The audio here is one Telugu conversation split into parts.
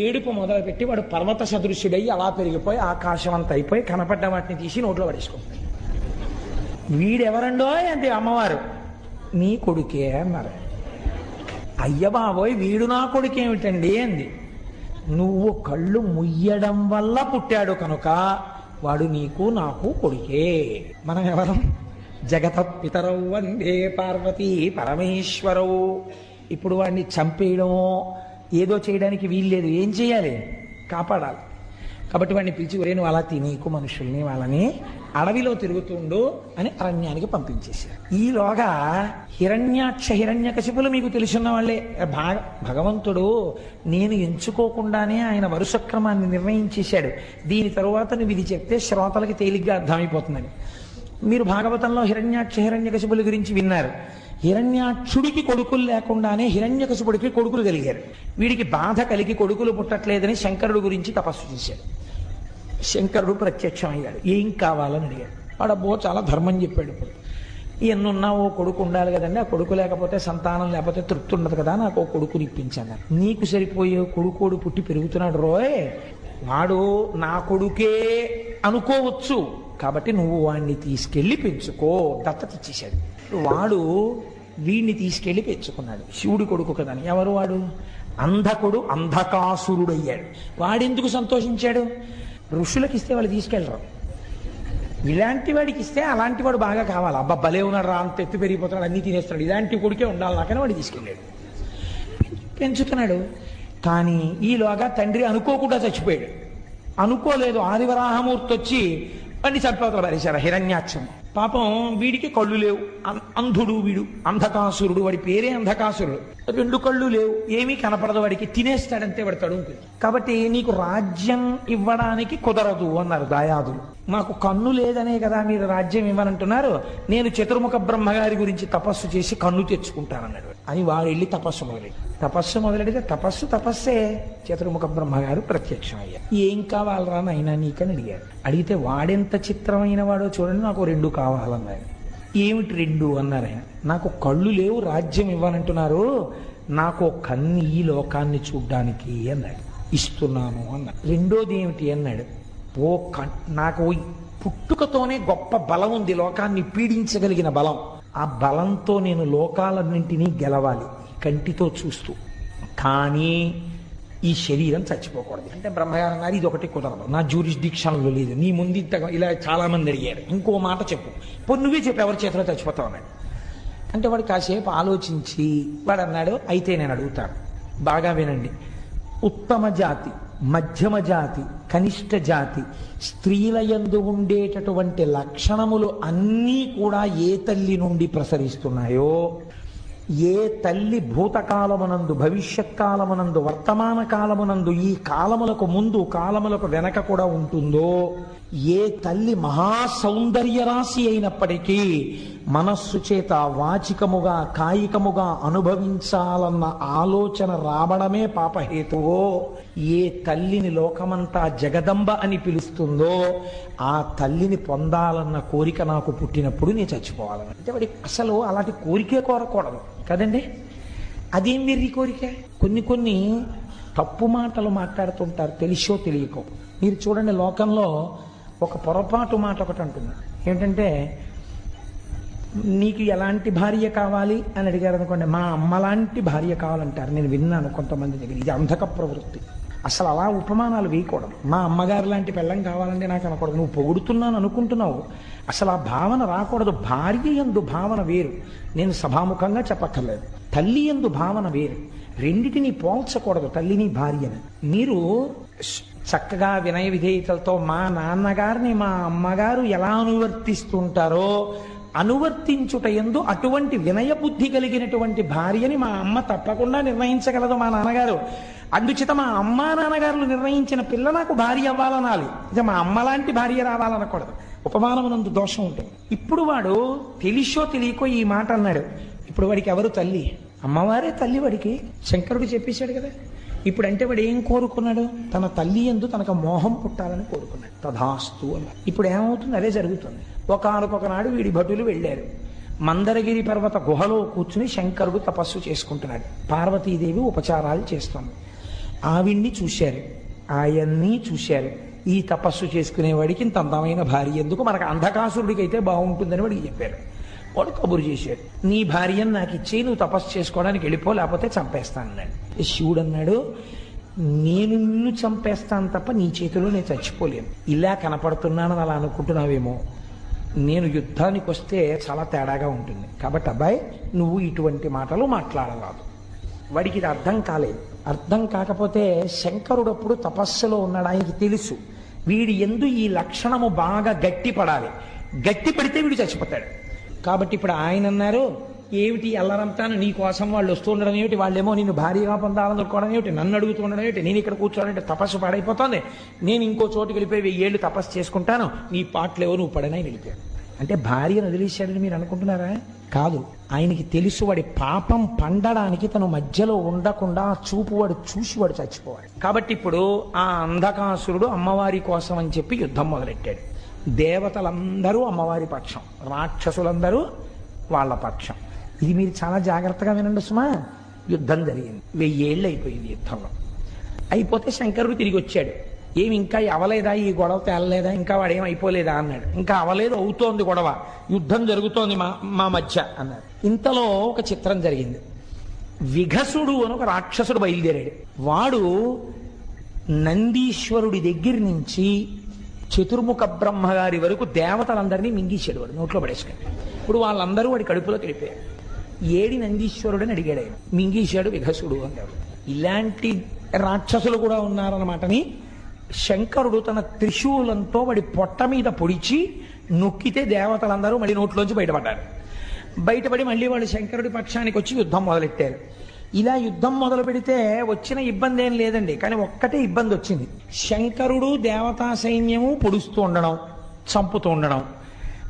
ఏడుపు మొదలుపెట్టి వాడు పర్వత సదృశ్యుడై అలా పెరిగిపోయి ఆకాశవంత అయిపోయి కనపడ్డ వాటిని తీసి నోట్లో పడేసుకుంటాడు. వీడెవరండో అంటే అమ్మవారు నీ కొడుకే అన్నారు. అయ్య బాబోయ్ వీడు నా కొడుకేమిటండి అంది. నువ్వు కళ్ళు ముయ్యడం వల్ల పుట్టాడు కనుక వాడు నీకు నాకు కొడుకే. మనం ఎవరం? జగత పితరౌ వందే పార్వతీ పరమేశ్వరవు. ఇప్పుడు వాడిని చంపేయడమో ఏదో చేయడానికి వీల్లేదు. ఏం చేయాలి? కాపాడాలి. కాబట్టి వాడిని పిలిచి ఒరే నువ్వు అలా తినేకు మనుషుల్ని వాళ్ళని అడవిలో తిరుగుతుండు అని అరణ్యానికి పంపించేశారు. ఈలోగా హిరణ్యాక్ష హిరణ్యకశిపులు మీకు తెలుసున్న వాళ్ళే. భగవంతుడు నేను ఎంచుకోకుండానే ఆయన వరుసక్రమాన్ని నిర్ణయించేశాడు. దీని తరువాత నువ్వు ఇది చెప్తే శ్రోతలకి తేలిగ్గా అర్థమైపోతుందని. మీరు భాగవతంలో హిరణ్యాక్ష హిరణ్యకశిపుల గురించి విన్నారు. హిరణ్యాక్షుడికి కొడుకులు లేకుండానే హిరణ్యకశిపుడికి కొడుకులు కలిగారు. వీడికి బాధ కలిగి కొడుకులు పుట్టట్లేదని శంకరుడు గురించి తపస్సు చేశాడు. శంకరుడు ప్రత్యక్షమయ్యాడు. ఏం కావాలని అడిగాడు. వాడబ్బో చాలా ధర్మం చెప్పాడు. ఇప్పుడు ఎన్నున్నా ఓ కొడుకు ఉండాలి కదండి, ఆ కొడుకు లేకపోతే సంతానం లేకపోతే తృప్తి ఉండదు కదా, నాకు ఓ కొడుకుని ఇప్పించాను. నీకు సరిపోయే కొడుకోడు పుట్టి పెరుగుతున్నాడు రోయ్, వాడు నా కొడుకే అనుకోవచ్చు, కాబట్టి నువ్వు వాడిని తీసుకెళ్లి పెంచుకో. దత్తత ఇచ్చేశాడు. వాడు వీడిని తీసుకెళ్లి పెంచుకున్నాడు. శివుడి కొడుకు కదా. ఎవరు వాడు? అంధకుడు అంధకాసురుడయ్యాడు. వాడెందుకు సంతోషించాడు? ఋషులకు ఇస్తే వాళ్ళు తీసుకెళ్ళరు. ఇలాంటి వాడికి ఇస్తే అలాంటి వాడు బాగా కావాలి. అబ్బా భలే ఉన్నాడు రా, అంత ఎత్తు పెరిగిపోతున్నాడు, అన్ని తినేస్తాడు, ఇలాంటి కొడుకే ఉండాలి నాకని వాడు తీసుకెళ్ళాడు. పెంచుతున్నాడు. కానీ ఈలోగా తండ్రి అనుకోకుండా చచ్చిపోయాడు. అనుకోలేదు, ఆదివరాహమూర్తి వచ్చి వాడిని చంపవతల పారేశారు హిరణ్యాక్షం. పాపం వీడికి కళ్ళు లేవు, అంధుడు వీడు, అంధకాసురుడు. వాడి పేరే అంధకాసురుడు. 2 కళ్ళు లేవు, ఏమీ కనపడదు వాడికి, తినేస్తాడంతే వాడు తడుంకు. కాబట్టి నీకు రాజ్యం ఇవ్వడానికి కుదరదు అన్నారు దాయాదులు. నాకు కన్ను లేదనే కదా మీరు రాజ్యం ఇవ్వనంటున్నారు, నేను చతుర్ముఖ బ్రహ్మగారి గురించి తపస్సు చేసి కన్ను తెచ్చుకుంటానన్నాడు. అని వాడు వెళ్ళి తపస్సు మొదలెడితే తపస్సే. చతుర్ముఖ బ్రహ్మగారు ప్రత్యక్షమయ్యారు. ఏం కావాలరా నాయనా నీకని అడిగాడు. అడిగితే వాడెంత చిత్రమైన వాడో చూడండి, నాకు 2 కావాలన్నాడు. ఏమిటి 2 అన్నారు ఆయన. నాకు కళ్ళు లేవు, రాజ్యం ఇవ్వనంటున్నారు, నాకు కన్ను ఈ లోకాన్ని చూడ్డానికి అన్నాడు. ఇస్తున్నాను అన్నాడు. రెండోది ఏమిటి అన్నాడు. నాకు పుట్టుకతోనే గొప్ప బలం ఉంది, లోకాన్ని పీడించగలిగిన బలం. ఆ బలంతో నేను లోకాలన్నింటినీ గెలవాలి కంటితో చూస్తూ, కానీ ఈ శరీరం చచ్చిపోకూడదు. అంటే బ్రహ్మగారు అన్నారు ఇది కుదరదు, నా జ్యూరిస్డిక్షన్లో లేదు, నీ ముందు ఇలా చాలా మంది అడిగారు, ఇంకో మాట చెప్పు, నువ్వే చెప్పు ఎవరి చేతిలో చచ్చిపోతావు అన్నాడు. అంటే వాడు కాసేపు ఆలోచించి వాడు అన్నాడు, అయితే నేను అడుగుతాను, బాగా వినండి. ఉత్తమ జాతి, మధ్యమ జాతి, కనిష్ట జాతి స్త్రీల యందు ఉండేటటువంటి లక్షణములు అన్నీ కూడా ఏ తల్లి నుండి ప్రసరిస్తున్నాయో, ఏ తల్లి భూతకాలమునందు, భవిష్యత్ కాలమునందు, వర్తమాన కాలమునందు, ఈ కాలములకు ముందు కాలములకు వెనక కూడా ఉంటుందో, ఏ తల్లి మహాసౌందర్య రాశి అయినప్పటికీ మనస్సు చేత వాచికముగా కాయికముగా అనుభవించాలన్న ఆలోచన రావడమే పాపహేతువో, ఏ తల్లిని లోకమంతా జగదంబ అని పిలుస్తుందో ఆ తల్లిని పొందాలన్న కోరిక నాకు పుట్టినప్పుడు నేను చచ్చిపోవాలని. అంటే వాడి అసలు అలాంటి కోరికే కోరకూడదు కదండి. అదేం వెర్రి కోరిక. కొన్ని తప్పు మాటలు మాట్లాడుతుంటారు తెలిసో తెలియకో. మీరు చూడండి, లోకంలో ఒక పొరపాటు మాట ఒకటి అంటుంది. ఏంటంటే, నీకు ఎలాంటి భార్య కావాలి అని అడిగారు అనుకోండి, మా అమ్మలాంటి భార్య కావాలంటారు. నేను విన్నాను కొంతమంది దగ్గర. ఇది అంధక ప్రవృత్తి. అసలు అలా ఉపమానాలు వేయకూడదు. మా అమ్మగారు లాంటి పెళ్ళం కావాలంటే నాకు అనకూడదు. నువ్వు పొగుడుతున్నాను అనుకుంటున్నావు, అసలు ఆ భావన రాకూడదు. భార్య యందు భావన వేరు, నేను సభాముఖంగా చెప్పక్కర్లేదు. తల్లి యందు భావన వేరు, రెండిటిని పోల్చకూడదు తల్లిని భార్యని. మీరు చక్కగా వినయ విధేయతలతో మా నాన్నగారిని మా అమ్మగారు ఎలా అనువర్తిస్తుంటారో అనువర్తించుట యందు అటువంటి వినయ బుద్ధి కలిగినటువంటి భార్యని మా అమ్మ తప్పకుండా నిర్ణయించగలదు మా నాన్నగారు. అందుచేత మా అమ్మా నాన్నగారులు నిర్ణయించిన పిల్ల నాకు భార్య అవ్వాలనాలి, ఇక మా అమ్మ లాంటి భార్య రావాలనకూడదు. ఉపమానమునందు దోషం ఉంటుంది. ఇప్పుడు వాడు తెలిసో తెలియకో ఈ మాట అన్నాడు. ఇప్పుడు వాడికి ఎవరు తల్లి? అమ్మవారే తల్లి వాడికి. శంకరుడు చెప్పేశాడు కదా. ఇప్పుడు అంటే వాడు ఏం కోరుకున్నాడు? తన తల్లి యందు తనకు మోహం పుట్టాలని కోరుకున్నాడు. తథాస్తు అన్నాడు. ఇప్పుడు ఏమవుతుంది? అదే జరుగుతుంది. ఒకనొకనాడు వీడి భటులు వెళ్ళారు. మందరగిరి పర్వత గుహలో కూర్చుని శంకరుడు తపస్సు చేసుకుంటున్నాడు. పార్వతీదేవి ఉపచారాలు చేస్తుంది. ఆవిడ్ని చూశారు, ఆయన్ని చూశారు. ఈ తపస్సు చేసుకునేవాడికి ఇంత అందమైన భార్య ఎందుకు, మనకు అంధకాసురుడికి అయితే బాగుంటుందని వాడికి చెప్పారు. వాడు కబురు చేశాడు, నీ భార్యను నాకు ఇచ్చి నువ్వు తపస్సు చేసుకోవడానికి వెళ్ళిపో, లేకపోతే చంపేస్తాను అన్నాడు. శివుడు అన్నాడు, నేను నిన్ను చంపేస్తాను తప్ప నీ చేతిలో నేను చచ్చిపోలేను. ఇలా కనపడుతున్నానని అలా అనుకుంటున్నావేమో, నేను యుద్ధానికి వస్తే చాలా తేడాగా ఉంటుంది. కాబట్టి అబ్బాయి నువ్వు ఇటువంటి మాటలు మాట్లాడరాదు. వాడికి ఇది అర్థం కాలేదు. అర్థం కాకపోతే శంకరుడప్పుడు తపస్సులో ఉన్నాడు, ఆయనకి తెలుసు వీడి యందు ఈ లక్షణము బాగా గట్టి పడాలి, గట్టి పడితే వీడు చచ్చిపోతాడు. కాబట్టి ఇప్పుడు ఆయన అన్నారు, ఏమిటి అల్లరంతాను నీ కోసం వాళ్ళు వస్తూ ఉండడం ఏమిటి, వాళ్ళేమో నిన్ను భారీగా పొందాలనుకోవడం ఏమిటి, నన్ను అడుగుతుండడం ఏమిటి, నేను ఇక్కడ కూర్చోవాలంటే తపస్సు పాడైపోతుంది, నేను ఇంకో చోటుకి వెళ్ళిపోయి 1000 ఏళ్ళు తపస్సు చేసుకుంటాను, నీ పాటలేవో నువ్వు పడనై వెళ్ళిపోయాడు. అంటే భార్యను వదిలేశాడని మీరు అనుకుంటున్నారా? కాదు, ఆయనకి తెలుసు వాడి పాపం పండడానికి తను మధ్యలో ఉండకుండా చూపు వాడు చూసి వాడు చచ్చిపోవాలి. కాబట్టి ఇప్పుడు ఆ అంధకాసురుడు అమ్మవారి కోసం అని చెప్పి యుద్ధం మొదలెట్టాడు. దేవతలందరూ అమ్మవారి పక్షం, రాక్షసులందరూ వాళ్ళ పక్షం. ఇది మీరు చాలా జాగ్రత్తగా వినండి సుమా. యుద్ధం జరిగింది, 1000 ఏళ్ళు అయిపోయింది. యుద్ధంలో అయిపోతే శంకరుడు తిరిగి వచ్చాడు. ఏమి ఇంకా అవలేదా, ఈ గొడవ తేలలేదా, ఇంకా వాడేం అయిపోలేదా అన్నాడు. ఇంకా అవలేదు, అవుతోంది గొడవ, యుద్ధం జరుగుతోంది మా మధ్య అన్నాడు. ఇంతలో ఒక చిత్రం జరిగింది. విఘసుడు అని ఒక రాక్షసుడు బయలుదేరాడు. వాడు నందీశ్వరుడి దగ్గర నుంచి చతుర్ముఖ బ్రహ్మగారి వరకు దేవతలందరినీ మింగేశాడు. వాడు నోట్లో పడేసుకుని. ఇప్పుడు వాళ్ళందరూ వాడి కడుపులో వెళ్ళిపోయారు. ఏడి నందీశ్వరుడని అడిగాడు ఆయన. మింగేశాడు విఘసుడు అన్నాడు. ఇలాంటి రాక్షసులు కూడా ఉన్నారన్నమాటని శంకరుడు తన త్రిశూలంతో వాడి పొట్ట మీద పొడిచి నొక్కితే దేవతలందరూ మళ్ళీ నోట్లోంచి బయటపడ్డారు. బయటపడి మళ్ళీ వాళ్ళు శంకరుడి పక్షానికి వచ్చి యుద్ధం మొదలెట్టారు. ఇలా యుద్ధం మొదలు పెడితే వచ్చిన ఇబ్బంది ఏం లేదండి, కానీ ఒక్కటే ఇబ్బంది వచ్చింది. శంకరుడు దేవతా సైన్యము పొడుస్తూ ఉండడం, చంపుతూ ఉండడం.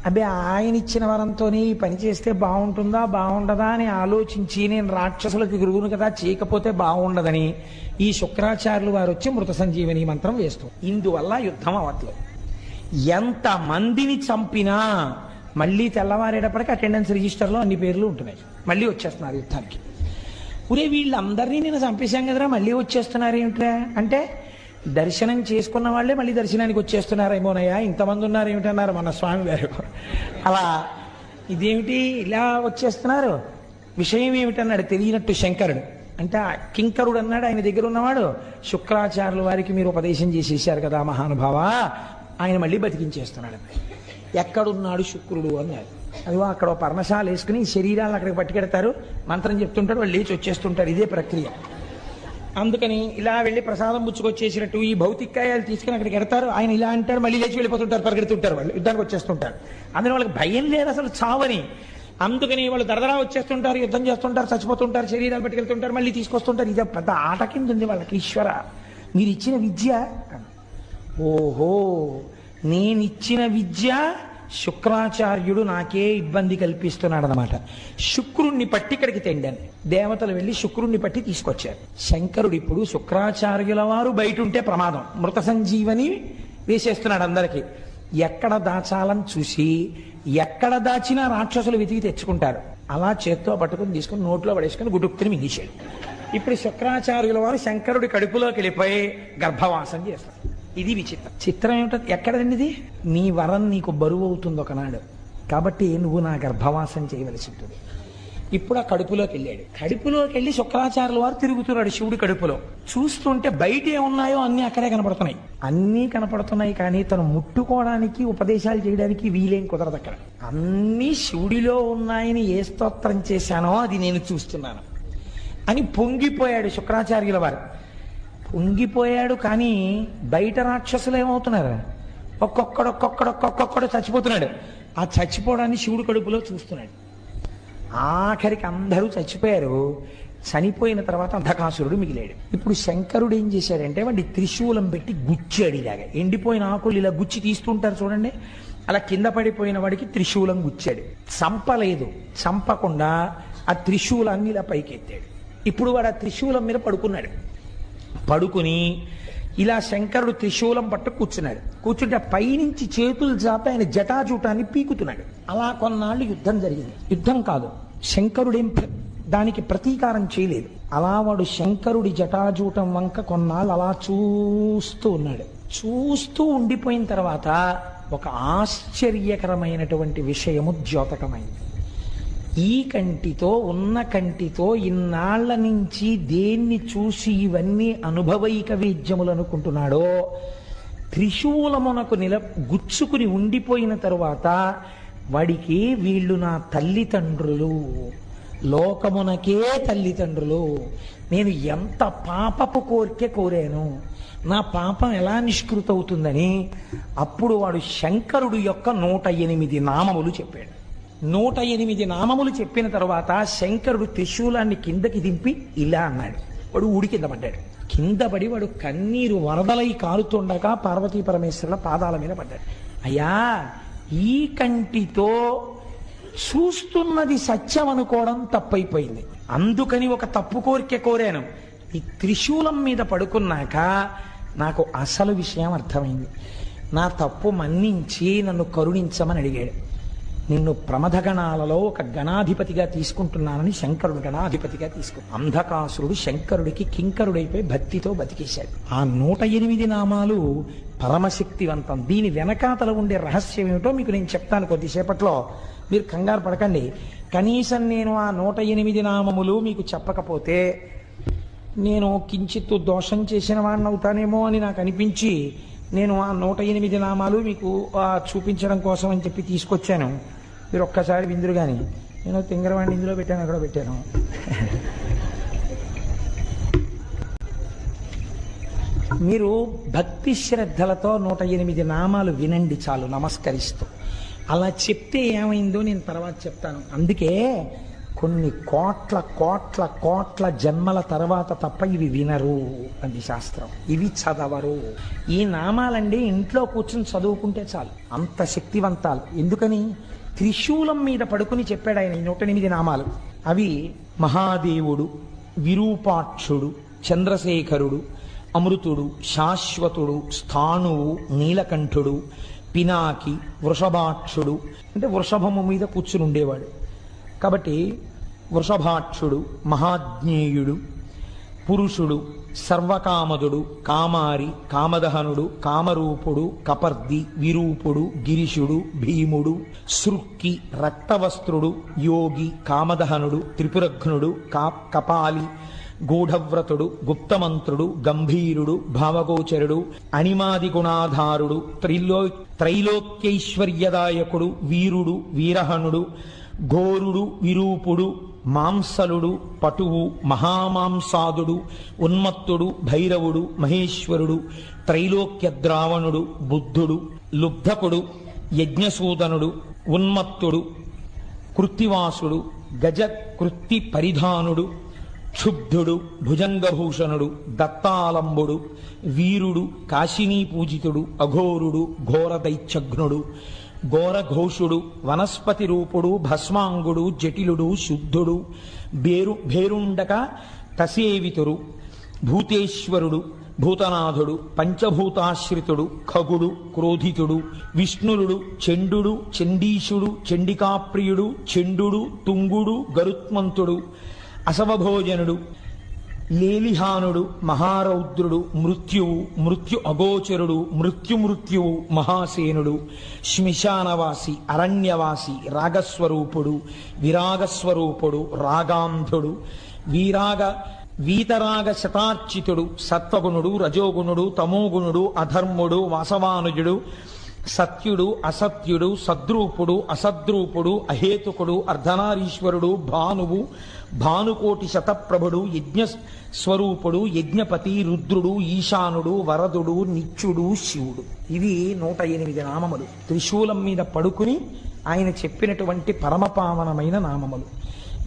అబ్బే ఆయన ఇచ్చిన వరంతోనే ఈ పని చేస్తే బాగుంటుందా బాగుండదా అని ఆలోచించి, నేను రాక్షసులకు గురుగును కదా చేయకపోతే బాగుండదని ఈ శుక్రాచార్యులు వారు వచ్చి మృత సంజీవని మంత్రం వేస్తూ, ఇందువల్ల యుద్ధం అవట్లేదు. ఎంత మందిని చంపినా మళ్ళీ తెల్లవారేటప్పటికి అటెండెన్స్ రిజిస్టర్లో అన్ని పేర్లు ఉంటున్నాయి, మళ్ళీ వచ్చేస్తున్నారు యుద్ధానికి. ఒరే వీళ్ళందరినీ నేను చంపేశాం కదరా మళ్ళీ వచ్చేస్తున్నారు ఏమిట్రా అంటే, దర్శనం చేసుకున్న వాళ్ళే మళ్ళీ దర్శనానికి వచ్చేస్తున్నారేమోనయ్యా, ఇంతమంది ఉన్నారు ఏమిటన్నారు మన స్వామి గారు. అలా ఇదేమిటి ఇలా వచ్చేస్తున్నారు, విషయం ఏమిటన్నాడు తెలియనట్టు శంకరుడు. అంటే కింకరుడు అన్నాడు ఆయన దగ్గర ఉన్నవాడు, శుక్రాచార్యుల వారికి మీరు ఉపదేశం చేసేసారు కదా మహానుభావ, ఆయన మళ్ళీ బతికించేస్తున్నాడు. ఎక్కడున్నాడు శుక్రుడు అన్నాడు. అదిగో అక్కడ పర్ణశాల వేసుకుని శరీరాలు అక్కడికి పట్టుకెడతారు, మంత్రం చెప్తుంటాడు, వాళ్ళు లేచి వచ్చేస్తుంటారు. ఇదే ప్రక్రియ. అందుకని ఇలా వెళ్ళి ప్రసాదం పుచ్చుకొచ్చేసినట్టు ఈ భౌతికాయాలు తీసుకుని అక్కడికి ఎడతారు. ఆయన ఇలా అంటాడు, మళ్ళీ లేచి వెళ్ళిపోతుంటారు, పరిగెడుతుంటారు, వాళ్ళు యుద్ధానికి వచ్చేస్తుంటారు. అందులో వాళ్ళకి భయం లేదు అసలు చావని. అందుకని వాళ్ళు దరదరా వచ్చేస్తుంటారు, యుద్ధం చేస్తుంటారు, చచ్చిపోతుంటారు, శరీరాలు పట్టుకెళ్తుంటారు, మళ్ళీ తీసుకొస్తుంటారు. ఇదే పెద్ద ఆట కింద ఉంది వాళ్ళకి. ఈశ్వర మీరు ఇచ్చిన విద్య, ఓహో నేనిచ్చిన విద్య శుక్రాచార్యుడు నాకే ఇబ్బంది కల్పిస్తున్నాడు అన్నమాట. శుక్రుణ్ణి పట్టి ఇక్కడికి తెండాను. దేవతలు వెళ్ళి శుక్రుణ్ణి పట్టి తీసుకొచ్చారు. శంకరుడు ఇప్పుడు శుక్రాచార్యుల వారు బయట ఉంటే ప్రమాదం, మృత సంజీవని వేసేస్తున్నాడు అందరికీ. ఎక్కడ దాచాలని చూసి ఎక్కడ దాచినా రాక్షసులు వెతికి తెచ్చుకుంటారు. అలా చేత్తో పట్టుకుని తీసుకుని నోట్లో పడేసుకుని గుడుక్కుని మింగేశాడు. ఇప్పుడు శుక్రాచార్యుల వారు శంకరుడి కడుపులోకి వెళ్ళిపోయి గర్భవాసం చేస్తారు. ఇది విచిత్రం. చిత్రం ఏమిటది, ఎక్కడదండి ఇది? నీ వరం నీకు బరువు అవుతుంది ఒకనాడు, కాబట్టి నువ్వు నా గర్భవాసం చేయవలసి ఉంటుంది. ఇప్పుడు ఆ కడుపులోకి వెళ్ళాడు. కడుపులోకి వెళ్ళి శుక్రాచార్యుల వారు తిరుగుతున్నాడు శివుడి కడుపులో. చూస్తుంటే బయట ఏమున్నాయో అన్నీ అక్కడే కనపడుతున్నాయి. అన్నీ కనపడుతున్నాయి, కానీ తను ముట్టుకోవడానికి ఉపదేశాలు చేయడానికి వీలేం కుదరదు. అక్కడ అన్నీ శివుడిలో ఉన్నాయని ఏ స్తోత్రం చేశానో అది నేను చూస్తున్నాను అని పొంగిపోయాడు శుక్రాచార్యుల వారు. పొంగిపోయాడు, కానీ బయట రాక్షసులు ఏమవుతున్నారు, ఒక్కొక్కడు చచ్చిపోతున్నాడు. ఆ చచ్చిపోవడాన్ని శివుడు కడుపులో చూస్తున్నాడు. ఆఖరికి అందరూ చచ్చిపోయారు. చనిపోయిన తర్వాత అంధకాసురుడు మిగిలాడు. ఇప్పుడు శంకరుడు ఏం చేశాడంటే వాడి త్రిశూలం పెట్టి గుచ్చాడు. ఇలాగా ఎండిపోయిన ఆకులు ఇలా గుచ్చి తీస్తుంటారు చూడండి, అలా కింద పడిపోయిన వాడికి త్రిశూలం గుచ్చాడు. చంపలేదు, చంపకుండా ఆ త్రిశూలాన్ని ఇలా పైకెత్తాడు. ఇప్పుడు వాడు ఆ త్రిశూలం మీద పడుకున్నాడు. పడుకుని ఇలా శంకరుడు త్రిశూలం పట్టు కూర్చున్నాడు. కూర్చుంటే పైనుంచి చేతులు చాపి ఆయన జటాజూటాన్ని పీకుతున్నాడు. అలా కొన్నాళ్ళు యుద్ధం జరిగింది. యుద్ధం కాదు, శంకరుడేం దానికి ప్రతీకారం చేయలేదు. అలా వాడు శంకరుడి జటాజూటం వంక కొన్నాళ్ళు అలా చూస్తూ ఉన్నాడు. చూస్తూ ఉండిపోయిన తర్వాత ఒక ఆశ్చర్యకరమైనటువంటి విషయము ద్యోతకమైంది. ఈ కంటితో ఉన్న కంటితో ఇన్నాళ్ల నుంచి దేన్ని చూసి ఇవన్నీ అనుభవైక వేద్యములు అనుకుంటున్నాడో, త్రిశూలమునకు గుచ్చుకుని ఉండిపోయిన తరువాత వాడికి వీళ్ళు నా తల్లిదండ్రులు, లోకమునకే తల్లిదండ్రులు, నేను ఎంత పాపపు కోరిక కోరాను, నా పాపం ఎలా నిష్కృతవుతుందని అప్పుడు వాడు శంకరుడు యొక్క 108 నామములు చెప్పాడు. 108 నామములు చెప్పిన తర్వాత శంకరుడు త్రిశూలాన్ని కిందకి దింపి ఇలా అన్నాడు. వాడు ఊడి కింద పడ్డాడు. కింద పడి వాడు కన్నీరు వరదలై కారుతుండగా పార్వతీ పరమేశ్వరుల పాదాల మీద పడ్డాడు. అయ్యా, ఈ కంటితో చూస్తున్నది సత్యం అనుకోవడం తప్పైపోయింది. అందుకని ఒక తప్పు కోరిక కోరాను. ఈ త్రిశూలం మీద పడుకున్నాక నాకు అసలు విషయం అర్థమైంది. నా తప్పు మన్నించి నన్ను కరుణించమని అడిగాడు. నిన్ను ప్రమథగణాలలో ఒక గణాధిపతిగా తీసుకుంటున్నానని శంకరుడు గణాధిపతిగా అంధకాసురుడు శంకరుడికి కింకరుడైపోయి భక్తితో బతికేశాడు. ఆ 108 నామాలు పరమశక్తివంతం. దీని వెనకాతల ఉండే రహస్యం ఏమిటో మీకు నేను చెప్తాను కొద్దిసేపట్లో. మీరు కంగారు పడకండి. కనీసం నేను ఆ 108 నామములు మీకు చెప్పకపోతే నేను కించిత్తు దోషం చేసిన వాడిని అవుతానేమో అని నాకు అనిపించి నేను ఆ 108 నామాలు మీకు చూపించడం కోసం అని చెప్పి తీసుకొచ్చాను. మీరు ఒక్కసారి విందురు. కానీ నేను తింగరవాడిని ఇందులో పెట్టాను, అక్కడ పెట్టాను. మీరు భక్తి శ్రద్ధలతో 108 నామాలు వినండి చాలు, నమస్కరిస్తూ. అలా చెప్తే ఏమైందో నేను తర్వాత చెప్తాను. అందుకే కొన్ని కోట్ల కోట్ల కోట్ల జన్మల తర్వాత తప్ప ఇవి వినరు అంది శాస్త్రం. ఇవి చదవరు. ఈ నామాలండి ఇంట్లో కూర్చుని చదువుకుంటే చాలు, అంత శక్తివంతాలు. ఎందుకని? త్రిశూలం మీద పడుకుని చెప్పాడు ఆయన ఈ 108 నామాలు. అవి మహాదేవుడు, విరూపాక్షుడు, చంద్రశేఖరుడు, అమృతుడు, శాశ్వతుడు, స్థాణువు, నీలకంఠుడు, పినాకి, వృషభాక్షుడు. అంటే వృషభము మీద కూర్చుని ఉండేవాడు కాబట్టి వృషభాక్షుడు, మహాజ్ఞేయుడు, పురుషుడు, సర్వకామదుడు, కామారి, కామదహనుడు, కామరూపుడు, కపర్ది, విరూపుడు, గిరిశుడు, భీముడు, సృక్కి, రక్తవస్త్రుడు, యోగి, కామదహనుడు, త్రిపురఘ్నుడు, కపాలి, గూఢవ్రతుడు, గుప్తమంత్రుడు, గంభీరుడు, భావగోచరుడు, అణిమాది గుణాధారుడు, త్రైలోక్యైశ్వర్యదాయకుడు, వీరుడు, వీరహనుడు, ఘోరుడు, విరూపుడు, మాంసలుడు, పటువు, మహామాంసాదుడు, ఉన్మత్తుడు, భైరవుడు, మహేశ్వరుడు, త్రైలోక్య ద్రావణుడు, బుద్ధుడు, లుబ్ధకుడు, యజ్ఞసూదనుడు, ఉన్మత్తుడు, కృత్తివాసుడు, గజ కృత్తి పరిధానుడు, క్షుబ్ధుడు, భుజంగభూషణుడు, దత్తాలంబుడు, వీరుడు, కాశినీ పూజితుడు, అఘోరుడు, ఘోర దైత్యఘ్నుడు, ఘోరఘోషుడు, వనస్పతి రూపుడు, భస్మాంగుడు, జటిలుడు, శుద్ధుడు, భేరుండక తసేవితుడు, భూతేశ్వరుడు, భూతనాథుడు, పంచభూతాశ్రితుడు, ఖగుడు, క్రోధితుడు, విష్ణురుడు, చండుడు, చండీశుడు, చండికాప్రియుడు, చండుడు, తుంగుడు, గరుత్మంతుడు, అసవభోజనుడు, లేలిహానుడు, మహారౌద్రుడు, మృత్యువు, మృత్యు అగోచరుడు, మృత్యువు, మహాసేనుడు, శ్మశానవాసి, అరణ్యవాసి, రాగస్వరూపుడు, విరాగస్వరూపుడు, రాగాంధుడు, వీతరాగ శతార్చితుడు, సత్వగుణుడు, రజోగుణుడు, తమోగుణుడు, అధర్ముడు, వాసవానుజుడు, సత్యుడు, అసత్యుడు, సద్రూపుడు, అసద్రూపుడు, అహేతుకుడు, అర్ధనారీశ్వరుడు, భానువు, భానుకోటి శతప్రభుడు, యజ్ఞ స్వరూపుడు, యజ్ఞపతి, రుద్రుడు, ఈశానుడు, వరదుడు, నిత్యుడు, శివుడు. ఇవి 108 నామములు. త్రిశూలం మీద పడుకుని ఆయన చెప్పినటువంటి పరమపావనమైన నామములు.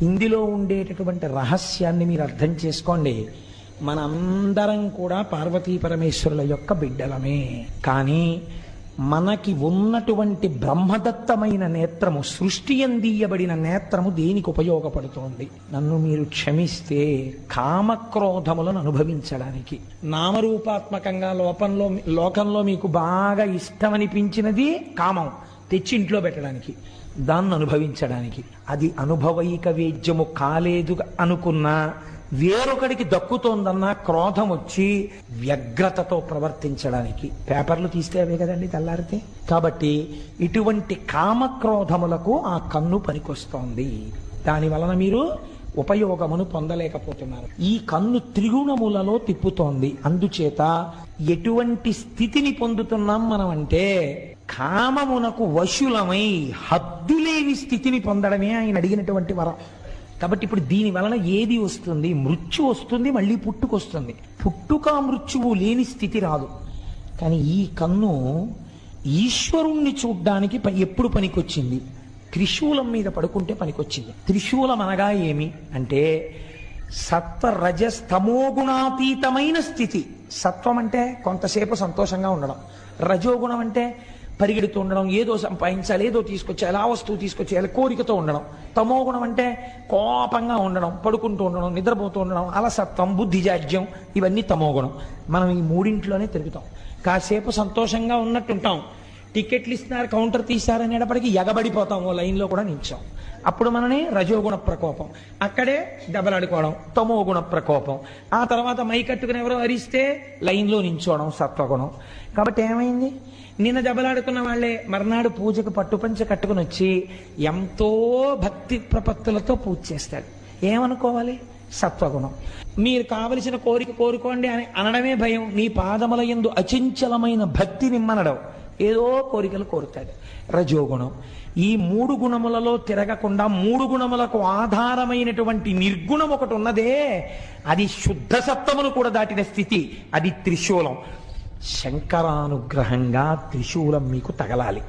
ఇందులో ఉండేటటువంటి రహస్యాన్ని మీరు అర్థం చేసుకోండి. మనందరం కూడా పార్వతీ పరమేశ్వరుల యొక్క బిడ్డలమే. కానీ మనకి ఉన్నటువంటి బ్రహ్మదత్తమైన నేత్రము, సృష్టి ఎందీయబడిన నేత్రము దేనికి ఉపయోగపడుతోంది? నన్ను మీరు క్షమిస్తే కామక్రోధములను అనుభవించడానికి. నామరూపాత్మకంగా లోకంలో మీకు బాగా ఇష్టమనిపించినది కామం తెచ్చి ఇంట్లో పెట్టడానికి, దాన్ని అనుభవించడానికి. అది అనుభవైక వేద్యము కాలేదు అనుకున్నా వేరొకడికి దక్కుతోందన్న క్రోధం వచ్చి వ్యగ్రతతో ప్రవర్తించడానికి. పేపర్లు తీస్తే అవే కదండి తెల్లారితే. కాబట్టి ఇటువంటి కామక్రోధములకు ఆ కన్ను పనికొస్తోంది. దాని వలన మీరు ఉపయోగమును పొందలేకపోతున్నారు. ఈ కన్ను త్రిగుణములలో తిప్పుతోంది. అందుచేత ఎటువంటి స్థితిని పొందుతున్నాం మనం అంటే, కామమునకు వశులమై హద్దులేని స్థితిని పొందడమే ఆయన అడిగినటువంటి వరం. కాబట్టి ఇప్పుడు దీని వలన ఏది వస్తుంది? మృత్యు వస్తుంది, మళ్ళీ పుట్టుకొస్తుంది. పుట్టుక మృత్యువు లేని స్థితి రాదు. కానీ ఈ కన్ను ఈశ్వరుణ్ణి చూడ్డానికి ఎప్పుడు పనికొచ్చింది? త్రిశూలం మీద పడుకుంటే పనికొచ్చింది. త్రిశూలం అనగా ఏమి అంటే సత్వ రజస్తమోగుణాతీతమైన స్థితి. సత్వం అంటే కొంతసేపు సంతోషంగా ఉండడం, రజోగుణం అంటే పరిగెడుతూ ఉండడం, ఏదో సంపాదించాలి, ఏదో తీసుకొచ్చేయాలి, ఆ వస్తువు తీసుకొచ్చేయాలి, కోరికతో ఉండడం. తమోగుణం అంటే కోపంగా ఉండడం, పడుకుంటూ ఉండడం, నిద్రపోతూ ఉండడం, అలసత్వం, బుద్ధిజాడ్యం, ఇవన్నీ తమోగుణం. మనం ఈ మూడింట్లోనే తిరుగుతాం. కాసేపు సంతోషంగా ఉన్నట్టుంటాం, టికెట్లు ఇస్తున్నారు, కౌంటర్ తీశారనేటప్పటికీ ఎగబడిపోతాం, ఓ లైన్లో కూడా నిల్చాం. అప్పుడు మనని రజోగుణ ప్రకోపం, అక్కడే దెబ్బలాడుకోవడం తమోగుణ ప్రకోపం. ఆ తర్వాత మైకట్టుకుని ఎవరో అరిస్తే లైన్లో నించోవడం సత్వగుణం. కాబట్టి ఏమైంది? నిన్న దెబ్బలాడుకున్న వాళ్ళే మర్నాడు పూజకు పట్టుపంచ కట్టుకుని వచ్చి ఎంతో భక్తి ప్రపత్తులతో పూజ చేస్తాడు. ఏమనుకోవాలి? సత్వగుణం. మీరు కావలసిన కోరిక కోరుకోండి అని అనడమే భయం. నీ పాదముల యందు అచంచలమైన భక్తి నిమ్మనడం, ఏదో కోరికలు కోరుతాడు. రజోగుణం. ఈ మూడు గుణములలో తిరగకుండా మూడు గుణములకు ఆధారమైనటువంటి నిర్గుణం ఒకటి ఉన్నదే, అది శుద్ధ సత్వమును కూడా దాటిన స్థితి. అది త్రిశూలం. శంకరానుగ్రహంగా త్రిశూలం మీకు తగలాలి.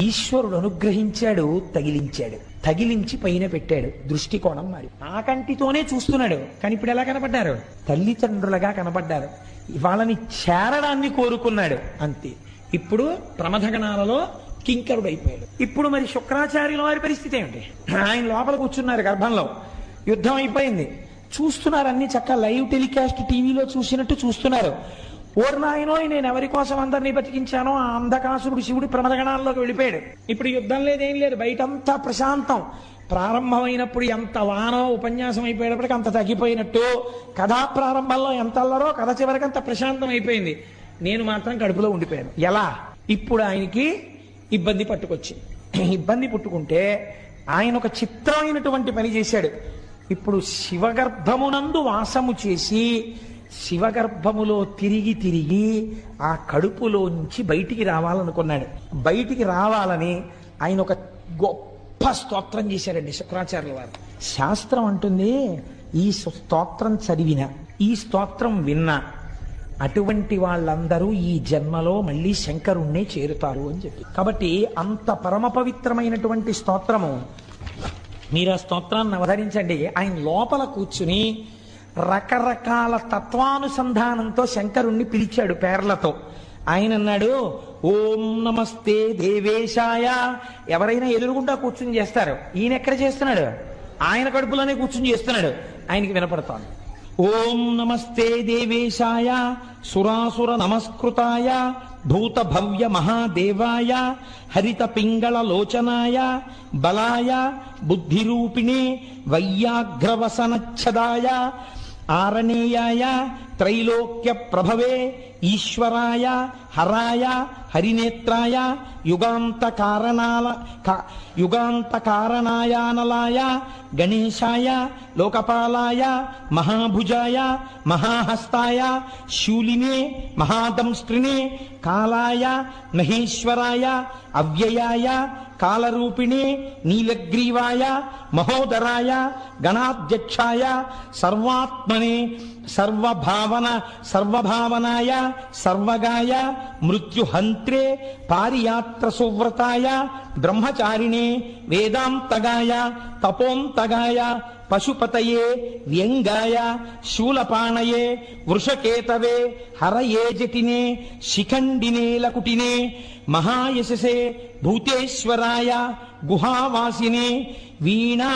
ఈశ్వరుడు అనుగ్రహించాడు, తగిలించాడు. తగిలించి పైన పెట్టాడు. దృష్టికోణం మరి ఆ కంటితోనే చూస్తున్నాడు. కానీ ఇప్పుడు ఎలా కనపడ్డారు? తల్లిదండ్రులుగా కనపడ్డారు. వాళ్ళని చేరడాన్ని కోరుకున్నాడు, అంతే. ఇప్పుడు ప్రమథగణాలలో కింకరుడు అయిపోయాడు. ఇప్పుడు మరి శుక్రాచార్యుల వారి పరిస్థితి ఏమిటి? ఆయన లోపల కూర్చున్నారు గర్భంలో, యుద్ధం అయిపోయింది, చూస్తున్నారు. అన్ని చక్కగా లైవ్ టెలికాస్ట్ టీవీలో చూసినట్టు చూస్తున్నారు. ఓర్నాయనో, నేను ఎవరి కోసం అందరినీ బతికించానో ఆ అంధకాసురుడు శివుడు ప్రమథగణాల్లోకి వెళ్ళిపోయాడు. ఇప్పుడు యుద్ధం లేదేం లేదు, బయటంతా ప్రశాంతం. ప్రారంభమైనప్పుడు ఎంత వానో, ఉపన్యాసం అయిపోయేటప్పటికి అంత తగ్గిపోయినట్టు, కథా ప్రారంభంలో ఎంత అల్లరో కథ చివరికి అంత ప్రశాంతం అయిపోయింది. నేను మాత్రం కడుపులో ఉండిపోయాను. ఎలా? ఇప్పుడు ఆయనకి ఇబ్బంది పట్టుకొచ్చింది. ఇబ్బంది పుట్టుకుంటే ఆయన ఒక చిత్రమైనటువంటి పని చేశాడు. ఇప్పుడు శివగర్భమునందు వాసము చేసి శివగర్భములో తిరిగి తిరిగి ఆ కడుపులోంచి బయటికి రావాలనుకున్నాడు. బయటికి రావాలని ఆయన ఒక గొప్ప స్తోత్రం చేశాడండి శుక్రాచార్యుల వారు. శాస్త్రం అంటుంది, ఈ స్తోత్రం చదివిన, ఈ స్తోత్రం విన్నా అటువంటి వాళ్ళందరూ ఈ జన్మలో మళ్ళీ శంకరుణ్ణే చేరుతారు అని చెప్పి. కాబట్టి అంత పరమ పవిత్రమైనటువంటి స్తోత్రము. మీరు ఆ స్తోత్రాన్ని అవతరించండి. ఆయన లోపల కూర్చుని రకరకాల తత్వానుసంధానంతో శంకరుణ్ణి పిలిచాడు పేర్లతో. ఆయన అన్నాడు, ఓం నమస్తే దేవేశాయ. ఎవరైనా ఎదురుగుండా కూర్చుని చేస్తారు, ఈయన ఎక్కడ చేస్తున్నాడు? ఆయన కడుపులోనే కూర్చుని చేస్తున్నాడు, ఆయనకి వినపడతాను. ఓం నమస్తే దేవేశాయ సురాసుర నమస్కృతాయ భూత భవ్య మహాదేవాయ హరిత పింగళ లోచనాయ బలాయ బుద్ధిరూపిణే వైయాఘ్రవసనచ్ఛదాయ ఆరణేయాయ త్రైలోక్య ప్రభవే ఈశ్వరాయ హరాయ హరినేత్రాయ యుగాంతకారణాయానలాయ గణేశాయ లోకపాలాయ మహాభుజాయ మహాహస్తాయ శూలినే మహాదంస్త్రినే కాలాయ మహేశ్వరాయ అవ్యయాయ కాలరూపిణే నీలగ్రీవాయ మహోదరాయ గణాధ్యక్షాయ సర్వాత్మనే సర్వభావనాయ సర్వగాయ మృత్యుహంత్రే పారియాత్ర సువ్రతాయ బ్రహ్మచారిణే వేదాంతగాయ తపోంతగాయ పశుపతయే వ్యంగాయ శూలపాణయే వృషకేతవే హరయే జటినే శిఖండినే లకుటినే మహాయశసే భూతేశ్వరాయ గుహావాసినే వీణా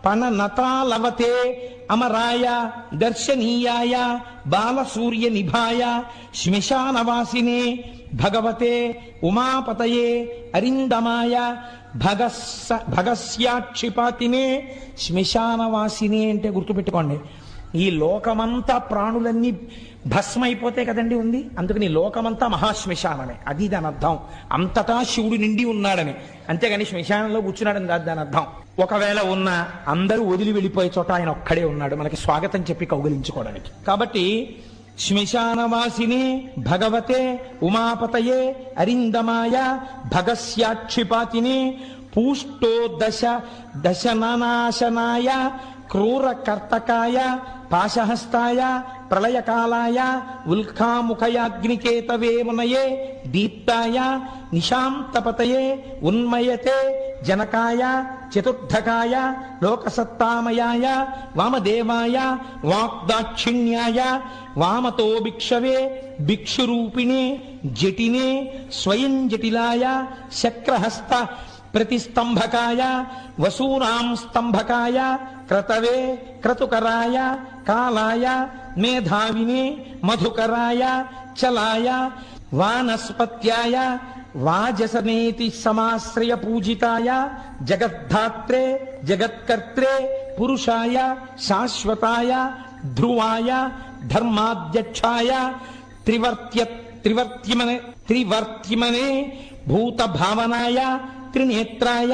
పణనతాలవతే అమరాయ దర్శనీయాయ బాలసూర్య నిభాయ శ్మశానవాసినే భగవతే ఉమాపతయే అరిందమాయ భగస్యాక్షిపాతినే. శ్మశానవాసినే అంటే గుర్తుపెట్టుకోండి, ఈ లోకమంతా ప్రాణులన్నీ భస్మైపోతే కదండి ఉంది, అందుకని లోకమంతా మహాశ్మశానమే, అది దాని అర్థం. అంతటా శివుడు నిండి ఉన్నాడని, అంతేగాని శ్మశానంలో కూర్చున్నాడని కాదు దాని అర్థం. ఒకవేళ ఉన్న అందరూ వదిలి వెళ్ళిపోయే చోట ఆయన ఒక్కడే ఉన్నాడు మనకి స్వాగతం చెప్పి కౌగిలించుకోవడానికి. కాబట్టి శ్మశానవాసినే భగవతే ఉమాపతయే అరిందమాయ భగస్యాక్షిపాతినే పూష్టో దశనాశనాయ క్రూరకర్తకాయ పాశహస్తాయ ప్రళయకాలాయ ఉల్కాముఖయాగ్నికేతవే మునయే దీప్తాయ నిశాంతపతయే ఉన్మయతే జనకాయ చతుర్థకాయ లోకసత్తామయాయ వామదేవాయ వాగ్దాక్షిణ్యాయ వామతో భిక్షవే భిక్షురూపిణే జటినే స్వయం జటిలాయ శక్రహస్త ప్రతిస్తంభకాయ వసూనాం స్తంభకాయ క్రతవే క్రతుకరాయ కాలాయ మేధావినే మధుకరాయ చలాయ వానస్పత్యాయ వాజసనేతి సమాశ్రయ పూజితాయ జగద్ధాత్రే జగత్కర్త్రే పురుషాయ శాశ్వతాయ ధ్రువాయ ధర్మాధ్యక్షాయ త్రివర్త్యమనే భూత భావనాయ త్రినేత్రాయ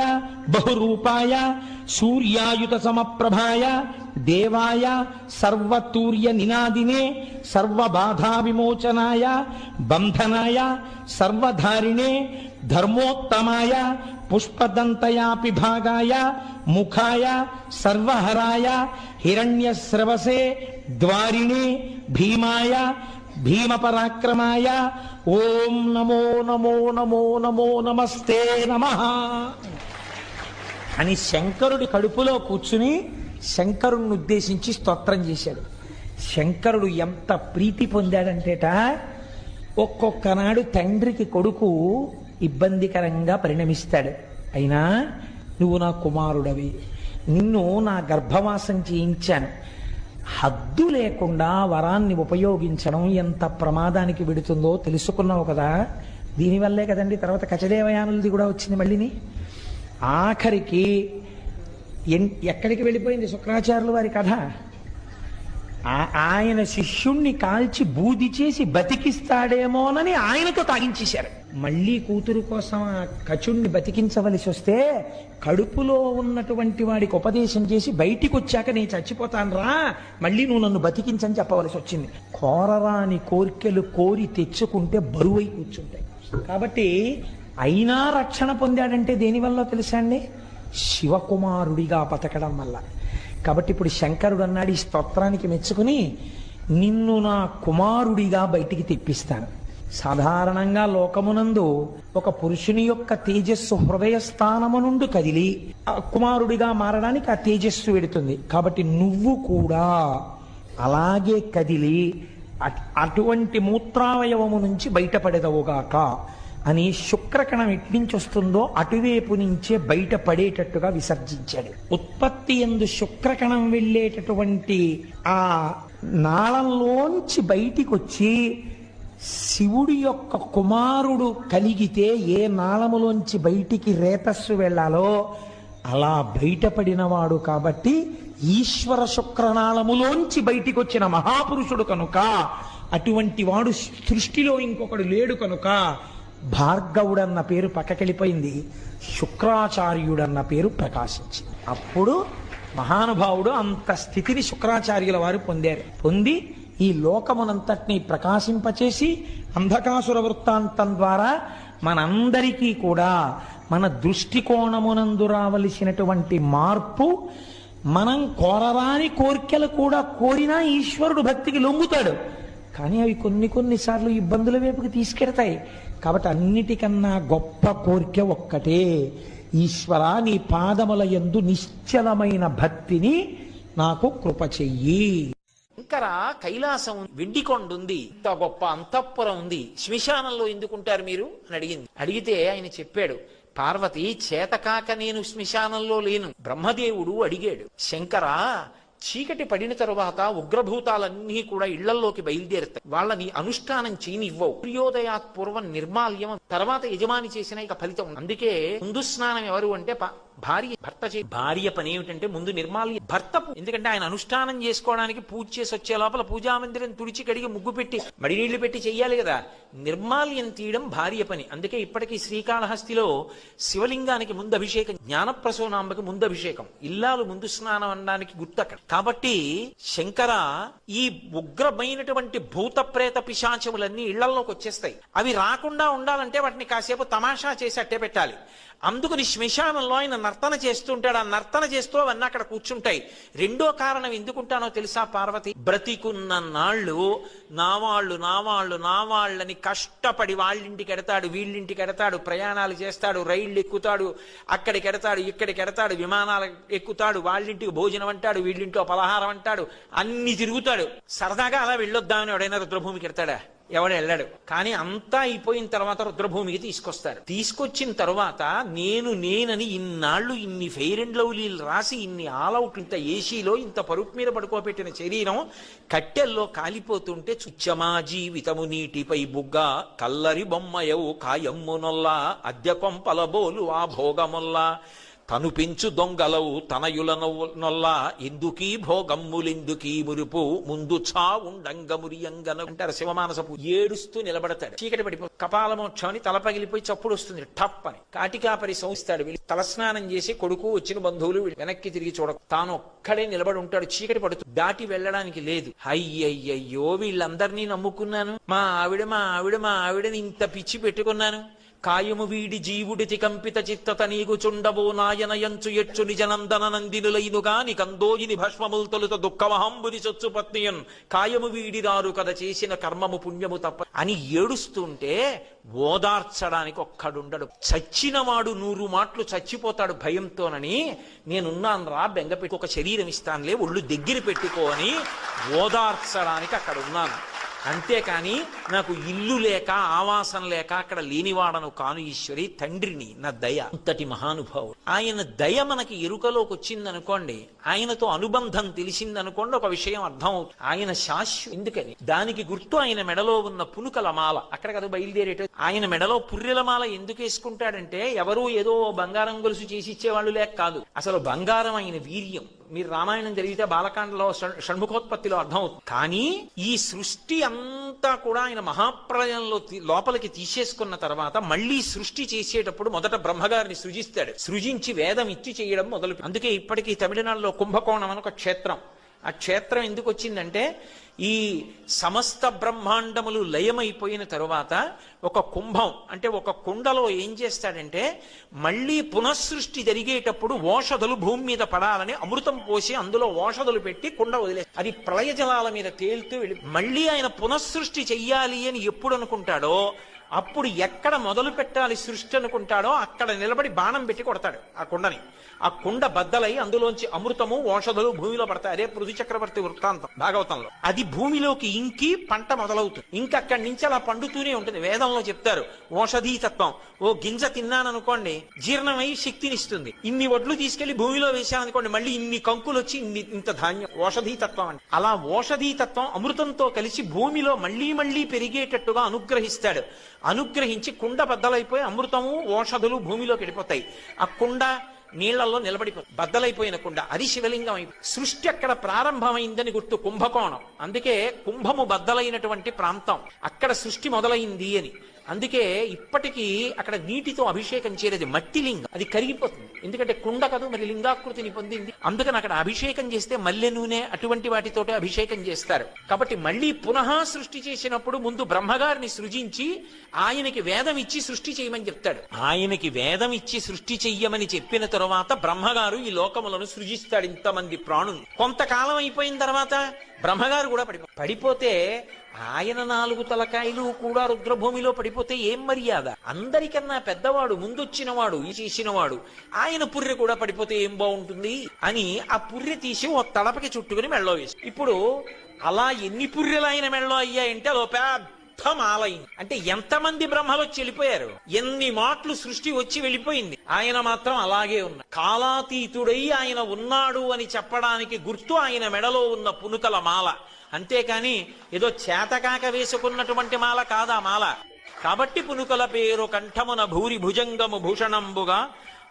బహురూపాయ సూర్యాయుత సమప్రభాయ దేవాయ సర్వతూర్య నినాదినే సర్వబాధా విమోచనాయ బంధనాయ సర్వధారిణే ధర్మోత్తమాయ పుష్పదంతయాపి భాగాయ ముఖాయ సర్వహరాయ హిరణ్యస్రవసే ద్వారిణే భీమాయ భీమపరాక్రమాయ ఓం నమో నమో నమో నమో నమస్తే నమః అని శంకరుడి కడుపులో కూర్చుని శంకరుణ్ణి ఉద్దేశించి స్తోత్రం చేశాడు. శంకరుడు ఎంత ప్రీతి పొందాడంటేట, ఒక్కొక్కనాడు తండ్రికి కొడుకు ఇబ్బందికరంగా పరిణమిస్తాడు. అయినా నువ్వు నా కుమారుడవి, నిన్ను నా గర్భవాసం చేయించాను, హద్దు లేకుండా వరాన్ని ఉపయోగించడం ఎంత ప్రమాదానికి విడుతుందో తెలుసుకున్నావు కదా. దీనివల్లే కదండి తర్వాత కచదేవయానులది కూడా వచ్చింది మళ్ళీని. ఆఖరికి ఎక్కడికి వెళ్ళిపోయింది శుక్రాచార్యుల వారి కథ. ఆయన శిష్యుణ్ణి కాల్చి బూది చేసి బతికిస్తాడేమోనని ఆయనతో తాగించేశారు. మళ్ళీ కూతురు కోసం ఆ కచుణ్ణి బతికించవలసి వస్తే కడుపులో ఉన్నటువంటి వాడికి ఉపదేశం చేసి బయటికి వచ్చాక నేను చచ్చిపోతాను రా, మళ్ళీ నువ్వు నన్ను బతికించని చెప్పవలసి వచ్చింది. కోరరాని కోరికలు కోరి తెచ్చుకుంటే బరువై కూర్చుంటాయి. కాబట్టి అయినా రక్షణ పొందాడంటే దేనివల్ల తెలుసా అండి? శివకుమారుడిగా బతకడం వల్ల. కాబట్టి ఇప్పుడు శంకరుడు అన్నాడు ఈ స్తోత్రానికి మెచ్చుకుని, నిన్ను నా కుమారుడిగా బయటికి తెప్పిస్తాను. సాధారణంగా లోకమునందు ఒక పురుషుని యొక్క తేజస్సు హృదయ స్థానము నుండి కదిలి కుమారుడిగా మారడానికి ఆ తేజస్సు వెడుతుంది. కాబట్టి నువ్వు కూడా అలాగే కదిలి అటువంటి మూత్రావయవము నుంచి బయటపడేదవుగాక అని శుక్రకణం ఎట్నుంచి వస్తుందో అటువైపు నుంచే బయటపడేటట్టుగా విసర్జించాడు. ఉత్పత్తి యందు శుక్రకణం వెళ్ళేటటువంటి ఆ నాళంలోంచి బయటికి వచ్చి శివుడి యొక్క కుమారుడు కలిగితే ఏ నాళములోంచి బయటికి రేతస్సు వెళ్ళాలో అలా బయటపడినవాడు. కాబట్టి ఈశ్వర శుక్రనాళములోంచి బయటికి వచ్చిన మహాపురుషుడు కనుక, అటువంటి వాడు సృష్టిలో ఇంకొకడు లేడు కనుక భార్గవుడన్న పేరు పక్కకెళ్ళిపోయింది, శుక్రాచార్యుడన్న పేరు ప్రకాశించింది. అప్పుడు మహానుభావుడు అంత స్థితిని శుక్రాచార్యుల వారు పొందారు. పొంది ఈ లోకమునంతటినీ ప్రకాశింపచేసి అంధకాసుర వృత్తాంతం ద్వారా మనందరికీ కూడా మన దృష్టికోణమునందు రావలసినటువంటి మార్పు, మనం కోరరాని కోరికలు కూడా కోరినా ఈశ్వరుడు భక్తికి లొంగుతాడు, కానీ అవి కొన్నిసార్లు ఇబ్బందుల వైపుకి తీసుకెడతాయి. కాబట్టి అన్నిటికన్నా గొప్ప కోరిక ఒక్కటే, ఈశ్వర నీ పాదముల యందు నిశ్చలమైన భక్తిని నాకు కృప చెయ్యి. శంకర కైలాసం వెండికొండ ఉంది, ఇంత గొప్ప అంతఃపురం ఉంది, శ్మశానంలో ఎందుకుంటారు మీరు అని అడిగింది. అడిగితే ఆయన చెప్పాడు, పార్వతి చేతకాక నేను శ్మశానంలో లేను. బ్రహ్మదేవుడు అడిగాడు, శంకరా చీకటి పడిన తరువాత ఉగ్రభూతాలన్నీ కూడా ఇళ్లల్లోకి బయలుదేరుతాయి, వాళ్ళని అనుష్ఠానం చేయనివ్వవు. సూర్యోదయాత్ పూర్వం నిర్మాల్యం, తర్వాత యజమాని చేసిన ఇక ఫలితం. అందుకే ముందు స్నానం ఎవరు అంటే భార్య. భార్య పని ఏమిటంటే ముందు నిర్మాల్యం భర్త. ఎందుకంటే ఆయన అనుష్ఠానం చేసుకోవడానికి పూజ చేసి వచ్చే లోపల పూజా మందిరం తుడిచి కడిగి ముగ్గు పెట్టి మడి నీళ్లు పెట్టి చెయ్యాలి కదా. నిర్మాల్యం తీయడం భార్య పని. అందుకే ఇప్పటికీ శ్రీకాళహస్తిలో శివలింగానికి ముందు అభిషేకం, జ్ఞానప్రసూనాంబకి ముందు అభిషేకం, ఇల్లాలు ముందు స్నానం అనడానికి గుర్తు అక్కడ. కాబట్టి శంకర ఈ ఉగ్రమైనటువంటి భూత ప్రేత పిశాచములన్నీ ఇళ్లలోకి వచ్చేస్తాయి. అవి రాకుండా ఉండాలంటే వాటిని కాసేపు తమాషా చేసి అట్టే పెట్టాలి. అందుకని శ్మశానంలో ఆయన నర్తన చేస్తుంటాడు. ఆ నర్తన చేస్తూ అవన్నీ అక్కడ కూర్చుంటాయి. రెండో కారణం ఎందుకుంటానో తెలుసా పార్వతి? బ్రతికున్న నాళ్ళు నా వాళ్ళని కష్టపడి వాళ్ళింటికి ఎడతాడు, వీళ్ళింటికి ఎడతాడు, ప్రయాణాలు చేస్తాడు, రైళ్లు ఎక్కుతాడు, అక్కడికి ఎడతాడు, ఇక్కడికి ఎడతాడు, విమానాలు ఎక్కుతాడు, వాళ్ళింటికి భోజనం అంటాడు, వీళ్ళింట్లో పలహారం అంటాడు, అన్ని తిరుగుతాడు. సరదాగా అలా వెళ్ళొద్దామని ఎవడైనా రుద్రభూమికి ఎడతాడా? ఎవడు వెళ్ళాడు. కానీ అంతా అయిపోయిన తర్వాత రుద్రభూమికి తీసుకొస్తాడు. తీసుకొచ్చిన తర్వాత నేనని ఇన్నాళ్ళు ఇన్ని ఫెయిర్ అండ్ లవ్లీలు రాసి ఇన్ని ఆల్అవుట్, ఇంత ఏసీలో ఇంత పరుపు మీద పడుకోబెట్టిన శరీరం కట్టెల్లో కాలిపోతుంటే చుచ్చమా జీవితము నీటిపై బుగ్గ కల్లరి బొమ్మయవు కాయమ్మునొల్లా అద్దె కొంపలబోలు ఆ భోగముల్లా తను పెంచు దొంగలవు తనయుల నొల్లా ఎందుకీ భోగమ్ములెందుకీ మురుపు ముందు చావుండంగమురియంగన అంటారు శివమానసపు. ఏడుస్తూ నిలబడతాడు. చీకటి పడిపో కపాలమోక్షం అని తల పగిలిపోయి చప్పుడు వస్తుంది, టప్ అని. కాటికాపరి సంస్థాడు. వీళ్ళు తలస్నానం చేసి కొడుకు వచ్చిన బంధువులు వెనక్కి తిరిగి చూడకు, తాను ఒక్కడే నిలబడి ఉంటాడు. చీకటి పడుతుంది, దాటి వెళ్ళడానికి లేదు. అయ్యయ్యో వీళ్ళందరినీ నమ్ముకున్నాను, మా ఆవిడని ఇంత పిచ్చి పెట్టుకున్నాను, కాయము వీడి జీవుడితి కంపిత చిత్తత నీగు చుండబో నాయనయంచు ఎచ్చు నిజనందన నందినులైనుగా నికందోయిని భస్మముల్ తొలుత దుఃఖమహంబుని చొచ్చు పత్నియన్ కాయము వీడిరారు కథ చేసిన కర్మము పుణ్యము తప్ప అని ఏడుస్తుంటే ఓదార్చడానికి ఒక్కడుండడు. చచ్చినవాడు 100 మాటలు చచ్చిపోతాడు భయంతోనని, నేనున్నాను రా బెంగపెట్టి ఒక శరీరం ఇస్తానులే ఒళ్ళు దగ్గర పెట్టుకో అని ఓదార్చడానికి అక్కడ ఉన్నాను. అంతేకాని నాకు ఇల్లు లేక ఆవాసం లేక అక్కడ లేనివాడను కాను ఈశ్వరి, తండ్రిని, నా దయ. అంతటి మహానుభావుడు ఆయన. దయ మనకి ఎరుకలోకి వచ్చిందనుకోండి, ఆయనతో అనుబంధం తెలిసిందనుకోండి, ఒక విషయం అర్థం అవుతుంది. ఆయన శాశ్వతం. ఎందుకని? దానికి గుర్తు ఆయన మెడలో ఉన్న పునుకల మాల. అక్కడ కదా బయలుదేరేట. ఆయన మెడలో పుర్రెల మాల ఎందుకు వేసుకుంటాడంటే ఎవరూ ఏదో బంగారం గొలుసు చేసి ఇచ్చేవాళ్ళు లేక కాదు, అసలు బంగారం ఆయన వీర్యం. మీరు రామాయణం జరిగితే బాలకాండలో షణ్ముఖోత్పత్తిలో అర్థం అవుతుంది. కానీ ఈ సృష్టి అంతా కూడా ఆయన మహాప్రళయంలో లోపలికి తీసేసుకున్న తర్వాత మళ్ళీ సృష్టి చేసేటప్పుడు మొదట బ్రహ్మగారిని సృజిస్తాడు. సృజించి వేదం ఇచ్చి చేయడం మొదలు. అందుకే ఇప్పటికీ తమిళనాడులో కుంభకోణం అని ఒక క్షేత్రం. ఆ క్షేత్రం ఎందుకు వచ్చిందంటే ఈ సమస్త బ్రహ్మాండములు లయమైపోయిన తరువాత ఒక కుంభం అంటే ఒక కుండలో ఏం చేస్తాడంటే మళ్ళీ పునఃసృష్టి జరిగేటప్పుడు ఓషధులు భూమి మీద పడాలని అమృతం పోసి అందులో ఓషధులు పెట్టి కుండ వదిలే, అది ప్రళయ జలాల మీద తేలుతూ వెళ్ళి మళ్ళీ ఆయన పునఃసృష్టి చెయ్యాలి అని ఎప్పుడు అనుకుంటాడో అప్పుడు ఎక్కడ మొదలు పెట్టాలి సృష్టి అనుకుంటాడో అక్కడ నిలబడి బాణం పెట్టి కొడతాడు ఆ కుండని. ఆ కుండ బద్దలై అందులోంచి అమృతము ఓషధులు భూమిలో పడతాయి. అదే పృథు చక్రవర్తి వృత్తాంతం భాగవతంలో. అది భూమిలోకి ఇంకి పంట మొదలవుతుంది. ఇంకక్కడి నుంచి అలా పండుతూనే ఉంటుంది. వేదంలో చెప్తారు ఓషధీ తత్వం. ఓ గింజ తిన్నాననుకోండి జీర్ణమై శక్తినిస్తుంది. ఇన్ని వడ్లు తీసుకెళ్లి భూమిలో వేశాననుకోండి మళ్ళీ ఇన్ని కంకులు వచ్చి ఇంత ధాన్యం. ఓషధీ తత్వం అంటే అలా ఓషధీ తత్వం అమృతంతో కలిసి భూమిలో మళ్లీ మళ్లీ పెరిగేటట్టుగా అనుగ్రహిస్తాడు. అనుగ్రహించి కుండ బద్దలైపోయి అమృతము ఓషధులు భూమిలోకి వెళ్ళిపోతాయి. ఆ కుండ నీళ్లలో నిలబడిపోతుంది. బద్దలైపోయిన కుండ అది శివలింగం అయిపోయి సృష్టి అక్కడ ప్రారంభమైందని గుర్తు. కుంభకోణం అందుకే కుంభము బద్దలైనటువంటి ప్రాంతం, అక్కడ సృష్టి మొదలైంది అని. అందుకే ఇప్పటికీ అక్కడ నీటితో అభిషేకం చేయలేదు. మట్టి లింగం అది కరిగిపోతుంది. ఎందుకంటే కుండ కదు మరి లింగాకృతిని పొందింది. అందుకని అక్కడ అభిషేకం చేస్తే మల్లె నూనె అటువంటి వాటితోటే అభిషేకం చేస్తారు. కాబట్టి మళ్ళీ పునః సృష్టి చేసినప్పుడు ముందు బ్రహ్మగారిని సృజించి ఆయనకి వేదం ఇచ్చి సృష్టి చేయమని చెప్తాడు. ఆయనకి వేదం ఇచ్చి సృష్టి చెయ్యమని చెప్పిన తరువాత బ్రహ్మగారు ఈ లోకములను సృజిస్తాడు. ఇంతమంది ప్రాణులు కొంతకాలం అయిపోయిన తర్వాత బ్రహ్మగారు కూడా పడిపోతే ఆయన 4 తలకాయలు కూడా రుద్రభూమిలో పడిపోతే ఏం మర్యాద? అందరికన్నా పెద్దవాడు, ముందొచ్చినవాడు, ఈ చేసినవాడు, ఆయన పుర్రె కూడా పడిపోతే ఏం బాగుంటుంది అని ఆ పుర్రె తీసి ఓ తలపకి చుట్టుకుని మెళ్ళో వేసి, ఇప్పుడు అలా ఎన్ని పుర్రెలు ఆయన మెళ్ళో అయ్యాయంటే అదో పెద్ద మాలైంది. అంటే ఎంతమంది బ్రహ్మలు వచ్చి వెళ్ళిపోయారు, ఎన్ని మాటలు సృష్టి వచ్చి వెళ్ళిపోయింది, ఆయన మాత్రం అలాగే ఉన్నాడు. కాలాతీతుడై ఆయన ఉన్నాడు అని చెప్పడానికి గుర్తు ఆయన మెడలో ఉన్న పునుకల మాల. అంతేకాని ఏదో చేతకాక వేసుకున్నటువంటి మాల కాదా మాల. కాబట్టి పునుకల పేరు కంఠమున భూరి భుజంగము భూషణంబుగా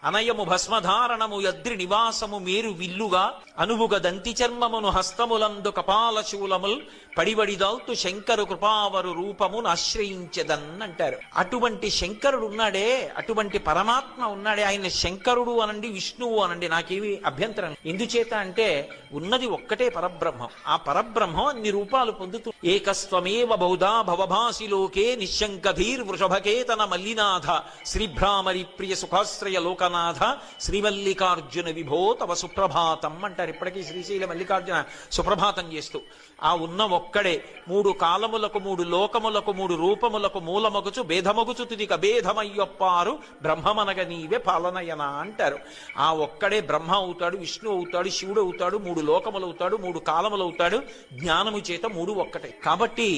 అనయము భస్మధారణము యద్రి నివాసము మేరు విల్లుగా అనువుగ దంతి చర్మమును హస్తములందు కపాల శూలముల్ పడిబడిదాల్తు శంకరు కృపావరు రూపమును ఆశ్రయించదన్ అంటారు. అటువంటి శంకరుడు ఉన్నాడే, అటువంటి పరమాత్మ ఉన్నాడే, ఆయన శంకరుడు అనండి విష్ణువు అనండి నాకేమి అభ్యంతరం. ఎందుచేత అంటే ఉన్నది ఒక్కటే పరబ్రహ్మం. ఆ పరబ్రహ్మం అన్ని రూపాలు పొందుతూ ఏకస్వమేవ బహుధా భవభాసి లోకే నిశంకధీర్ వృషభకేతన మల్లినాథ శ్రీభ్రామరి ప్రియ సుఖాశ్రయ లోకనాథ శ్రీమల్లికార్జున విభో తవ సుప్రభాతం అంటారు. ఇప్పటికీ శ్రీశైల మల్లికార్జున సుప్రభాతం చేస్తూ ఆ ఉన్న ఒక్కడే మూడు కాలములకు మూడు లోకములకు మూడు రూపములకు మూలమగుచు భేదమగుచు తుదిక భేదమయ్యొప్పారు బ్రహ్మమనగ నీవే పాలనయన అంటారు. ఆ ఒక్కడే బ్రహ్మ అవుతాడు, విష్ణు అవుతాడు, శివుడు అవుతాడు, మూడు లోకములు అవుతాడు, మూడు కాలములు అవుతాడు. జ్ఞానము చేత మూడు ఒక్కటే. కాబట్టి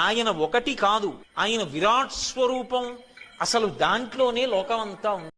ఆయన ఒకటి కాదు, ఆయన విరాట్ స్వరూపం. అసలు దాంట్లోనే లోకమంతా ఉంది.